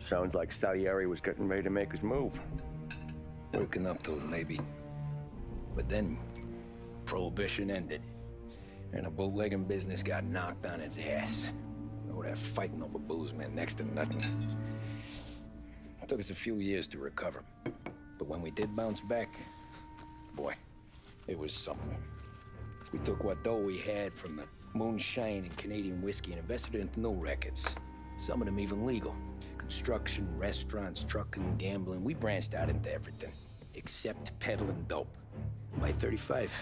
Sounds like Salieri was getting ready to make his move. Working up to it, maybe. But then, Prohibition ended, and the bootlegging business got knocked on its ass. Oh, that fighting over booze meant next to nothing. It took us a few years to recover. But when we did bounce back, boy, it was something. We took what dough we had from the moonshine and Canadian whiskey and invested it into new rackets. Some of them even legal. Construction, restaurants, trucking, gambling. We branched out into everything, except peddling dope. And by 35,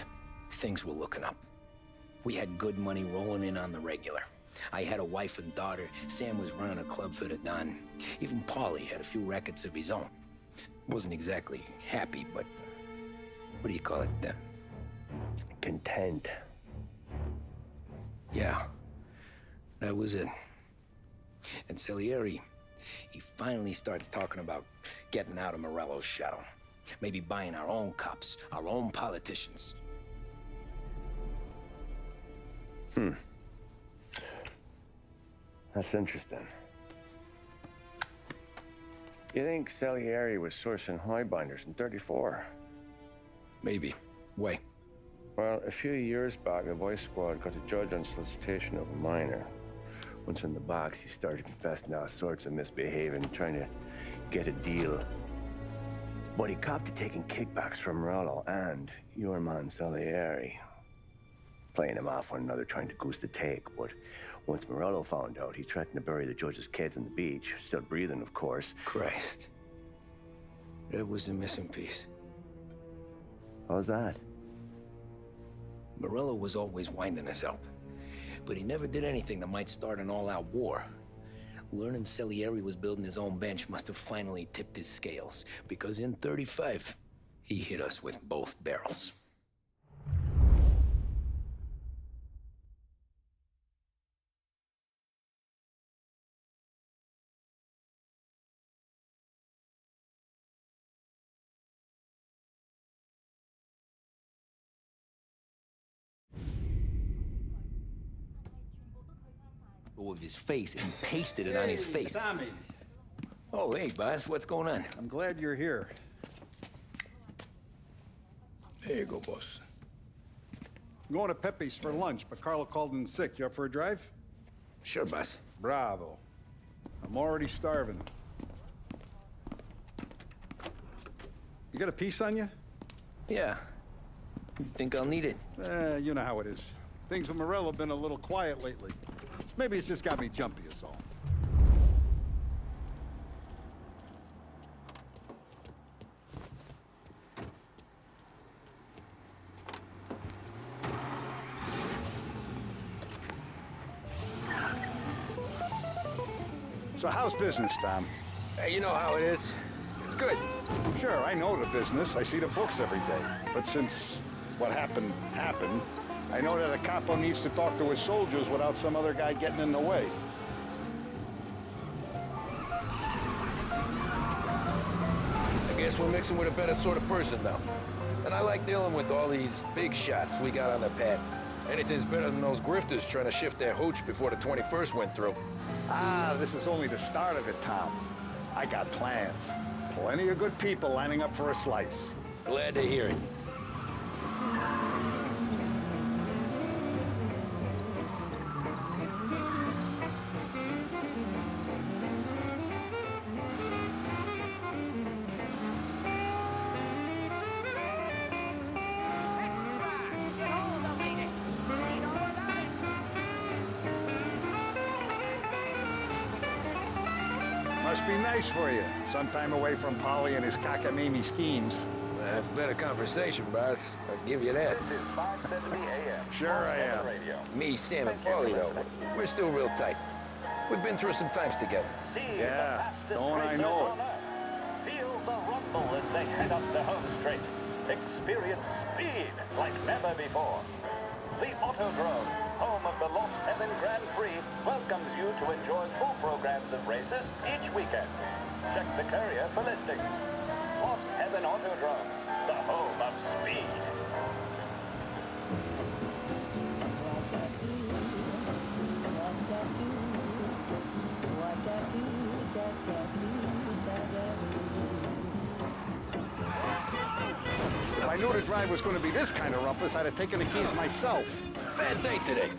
things were looking up. We had good money rolling in on the regular. I had a wife and daughter. Sam was running a club for the Don. Even Paulie had a few rackets of his own. Wasn't exactly happy, but what do you call it? Content. Yeah, that was it. And Salieri, he finally starts talking about getting out of Morello's shadow. Maybe buying our own cops, our own politicians. That's interesting. You think Salieri was sourcing highbinders in 34? Maybe. Why? Well, a few years back, the Vice Squad got a judge on solicitation of a minor. Once in the box, he started confessing all sorts of misbehaving, trying to get a deal. But he copped to taking kickbacks from Morello and your man Salieri. Playing him off one another, trying to goose the take. But once Morello found out, he threatened to bury the judge's kids on the beach. Still breathing, of course. Christ. That was the missing piece. How's that? Morello was always winding us up. But he never did anything that might start an all-out war. Learning Salieri was building his own bench must have finally tipped his scales. Because in 35, he hit us with both barrels. Of his face and pasted it on his face. Tommy. Oh, hey, boss, what's going on? I'm glad you're here. There you go, boss. I'm going to Pepe's for lunch, but Carlo called in sick. You up for a drive? Sure, boss. Bravo. I'm already starving. You got a piece on you? Yeah. You think I'll need it? You know how it is. Things with Morello have been a little quiet lately. Maybe it's just got me jumpy is all. So how's business, Tom? Hey, you know how it is. It's good. Sure, I know the business. I see the books every day. But since what happened, I know that a capo needs to talk to his soldiers without some other guy getting in the way. I guess we're mixing with a better sort of person now. And I like dealing with all these big shots we got on the pad. Anything's better than those grifters trying to shift their hooch before the 21st went through. Ah, this is only the start of it, Tom. I got plans. Plenty of good people lining up for a slice. Glad to hear it. Must be nice for you. Some time away from Polly and his cockamamie schemes. That's better conversation, boss. I'll give you that. This is 570 AM. Sure I am. Radio. Me, Sam, and Paulie, though, we're still real tight. We've been through some times together. See Yeah, the fastest don't I racers know on Earth. Feel the rumble as they head up the home straight. Experience speed like never before. The Autodrome, home of the Lost Heaven Grand Prix, welcomes you to enjoy full programs of races each weekend. Check the courier for listings. Lost Heaven Autodrome, the home of speed. What I do, drive was going to be this kind of rumpus, I'd have taken the keys myself. Bad day today.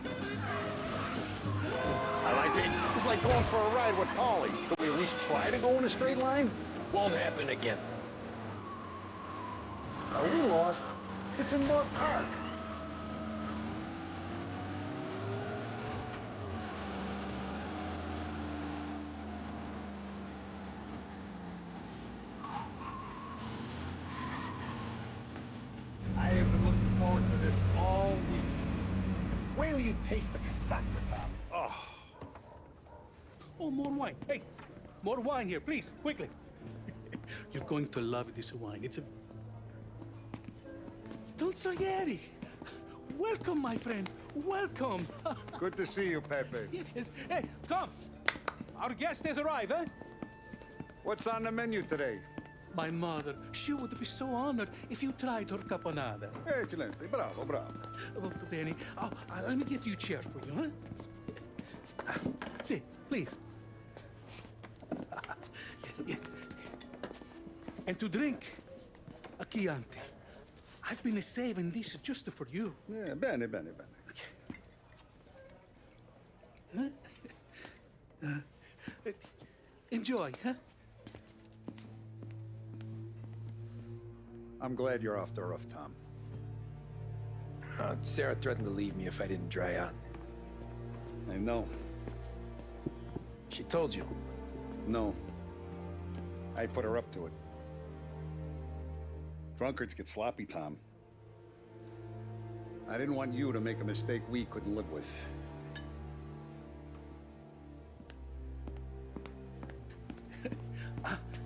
I like it. It's like going for a ride with Paulie. Could we at least try to go in a straight line? Won't happen again. Are we lost? It's in North Park. I have been looking forward to this all week. Wait till you taste the casaca, Tom. Oh, more wine. Hey, more wine here, please, quickly. You're going to love this wine. It's a... Don Salieri! Welcome, my friend. Welcome. Good to see you, Pepe. Yes. Hey, come. Our guest has arrived, eh? What's on the menu today? My mother, she would be so honored if you tried her caponata. Excelente. Bravo, bravo. Molto bene. Oh, let me get you a chair for you, huh? Sit, please. And to drink, a Chianti. I've been saving this just for you. Yeah, bene, bene, bene. Enjoy, huh? I'm glad you're off the roof, Tom. Sarah threatened to leave me if I didn't dry out. I know. She told you. No. I put her up to it. Drunkards get sloppy, Tom. I didn't want you to make a mistake we couldn't live with.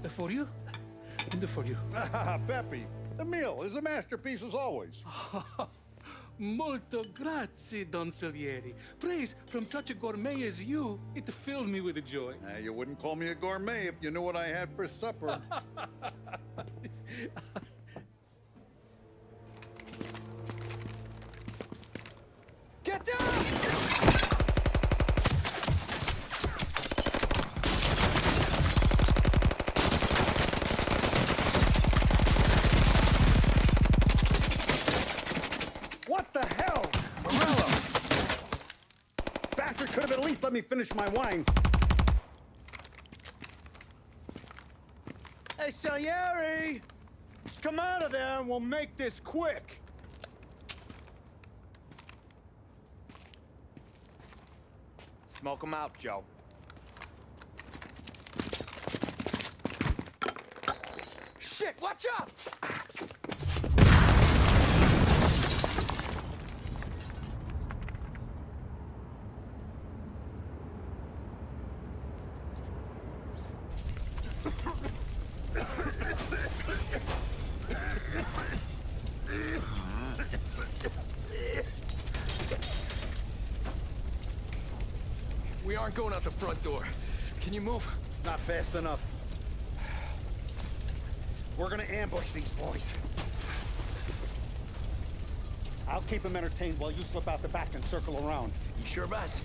For you? And for you. Pepe, the meal is a masterpiece as always. Molto grazie, Don Salieri. Praise from such a gourmet as you, it filled me with joy. You wouldn't call me a gourmet if you knew what I had for supper. Get down! What the hell? Morello! Bastard could have at least let me finish my wine. Hey, Salieri! Come out of there and we'll make this quick. Smoke 'em out, Joe. Shit, watch out! We aren't going out the front door. Can you move? Not fast enough. We're gonna ambush these boys. I'll keep them entertained while you slip out the back and circle around. You sure, boss?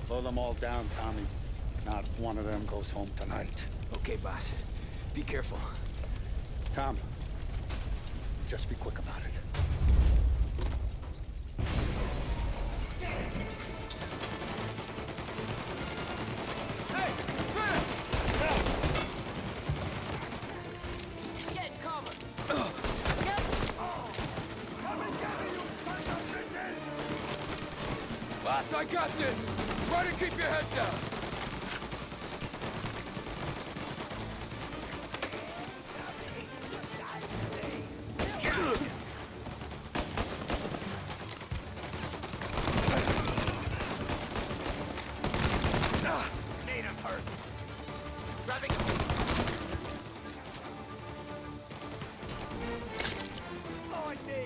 Blow them all down, Tommy. Not one of them goes home tonight. Okay, boss. Be careful. Tom, just be quick about it. Boss, I got this! Try to keep your head down! Made him hurt. Grabbing. On me.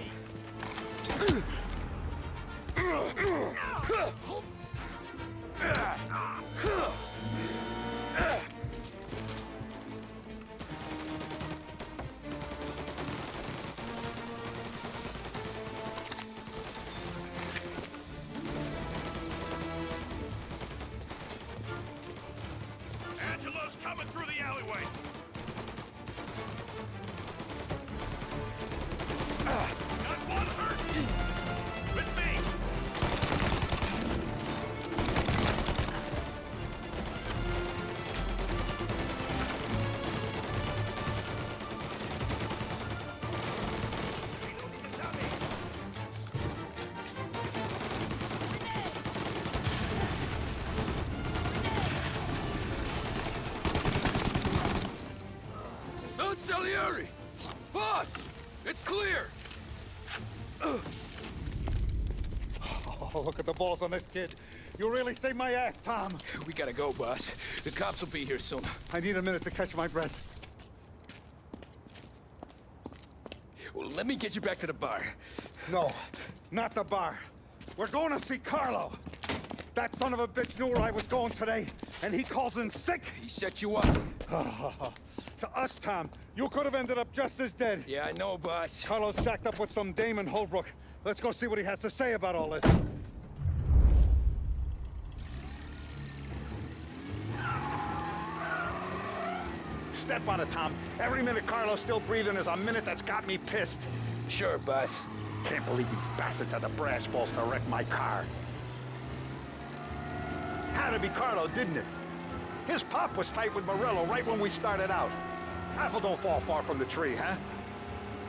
Clear! Oh, look at the balls on this kid. You really saved my ass, Tom. We gotta go, boss. The cops will be here soon. I need a minute to catch my breath. Well, let me get you back to the bar. No, not the bar. We're going to see Carlo. That son of a bitch knew where I was going today, and he calls in sick. He set you up. To us, Tom, you could have ended up just as dead. Yeah, I know, boss. Carlo's jacked up with some dame in Holbrook. Let's go see what he has to say about all this. Step on it, Tom. Every minute Carlo's still breathing is a minute that's got me pissed. Sure, boss. Can't believe these bastards had the brass balls to wreck my car. Had to be Carlo, didn't it? His pop was tight with Morello right when we started out. Apple don't fall far from the tree, huh?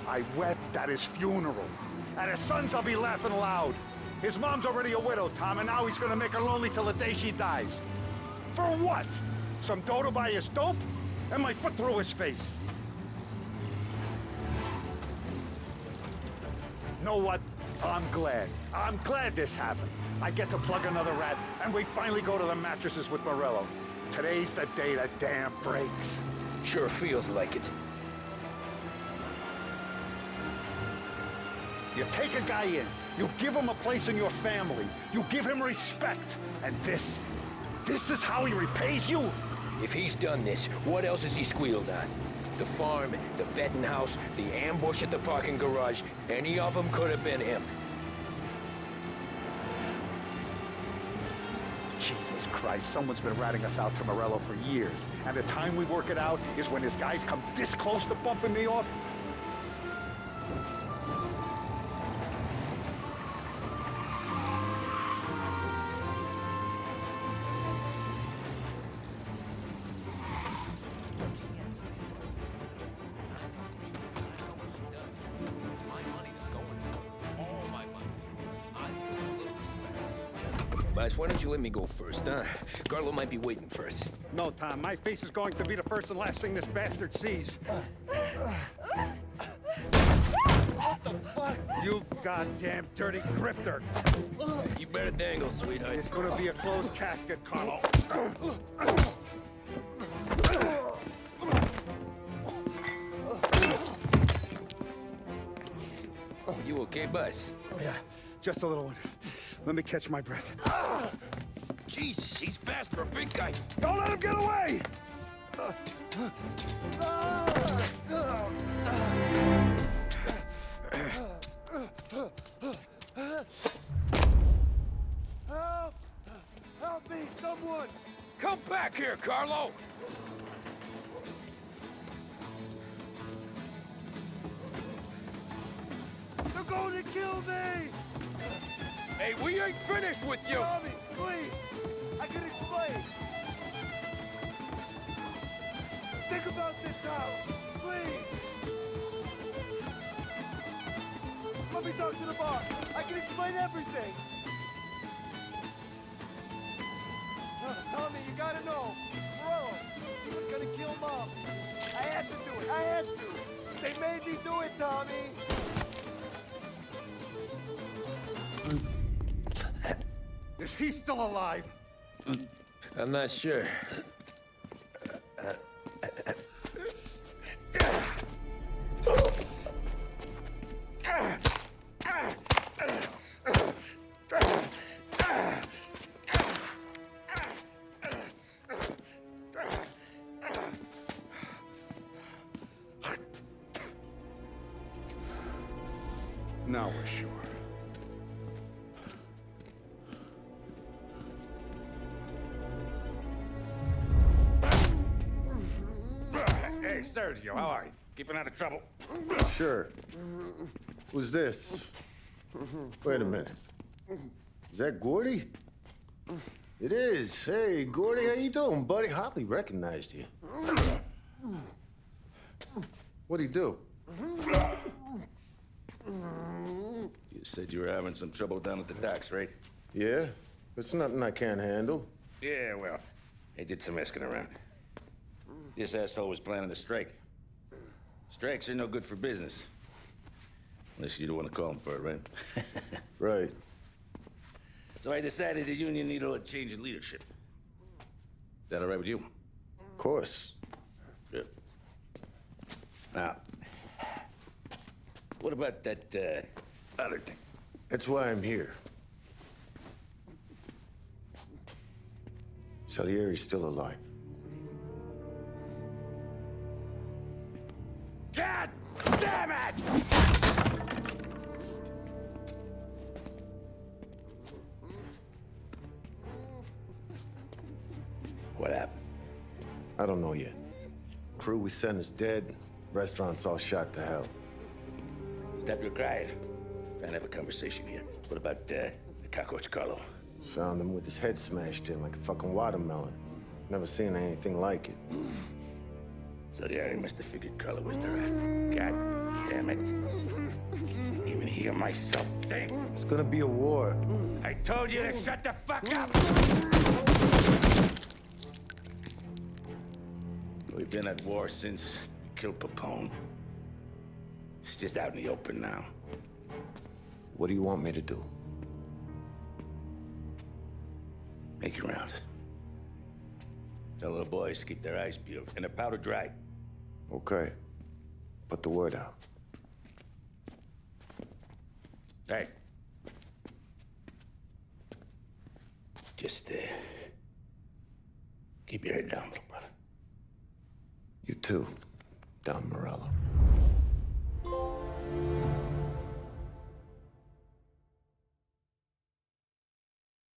I wept at his funeral. At his son's, I'll be laughing loud. His mom's already a widow, Tom, and now he's gonna make her lonely till the day she dies. For what? Some dough to buy his dope? And my foot through his face. Know what? I'm glad. I'm glad this happened. I get to plug another rat, and we finally go to the mattresses with Morello. Today's the day the dam breaks. Sure feels like it. You take a guy in, you give him a place in your family, you give him respect, and this is how he repays you? If he's done this, what else has he squealed on? The farm, the betting house, the ambush at the parking garage, any of them could have been him. Jesus Christ, someone's been ratting us out to Morello for years, and the time we work it out is when his guys come this close to bumping me off. Boss, why don't you let me go first, huh? Carlo might be waiting for us. No, Tom, my face is going to be the first and last thing this bastard sees. What the fuck? You goddamn dirty grifter. You better dangle, sweetheart. It's gonna be a closed casket, Carlo. You okay, boss? Yeah, just a little one. Let me catch my breath. Jesus, he's fast for a big guy. Don't let him get away! Help! Help me, someone! Come back here, Carlo! They're going to kill me! Hey, we ain't finished with you! Tommy, please! I can explain! Think about this, Tom! Please! Let me talk to the boss! I can explain everything! Tommy, you gotta know! Morello, he was gonna kill Mom! I had to do it! I had to! They made me do it, Tommy! Is he still alive? I'm not sure. Now we're sure. Hey, Sergio, how are you? Keeping out of trouble? Sure. Who's this? Wait a minute. Is that Gordy? It is. Hey, Gordy, how you doing, buddy? Hardly recognized you. What'd he do? You said you were having some trouble down at the docks, right? Yeah? It's nothing I can't handle. Yeah, well, he did some asking around. This asshole was planning a strike. Strikes are no good for business. Unless you don't want to call him for it, right? Right. So I decided the union needed a change in leadership. Is that all right with you? Of course. Good. Now, what about that, other thing? That's why I'm here. Salieri's still alive. God damn it! What happened? I don't know yet. Crew we sent is dead. Restaurant's all shot to hell. Stop your crying. Trying to have a conversation here. What about, the cockroach Carlo? Found him with his head smashed in like a fucking watermelon. Never seen anything like it. So the area must have figured Carlo was the rat. God damn it. Can't even hear myself think. It's gonna be a war. I told you to shut the fuck up! We've been at war since we killed Papone. It's just out in the open now. What do you want me to do? Make your rounds. Tell little boys to keep their eyes peeled and their powder dry. Okay. Put the word out. Hey. Just, keep your head down, little brother. You too, Don Morello.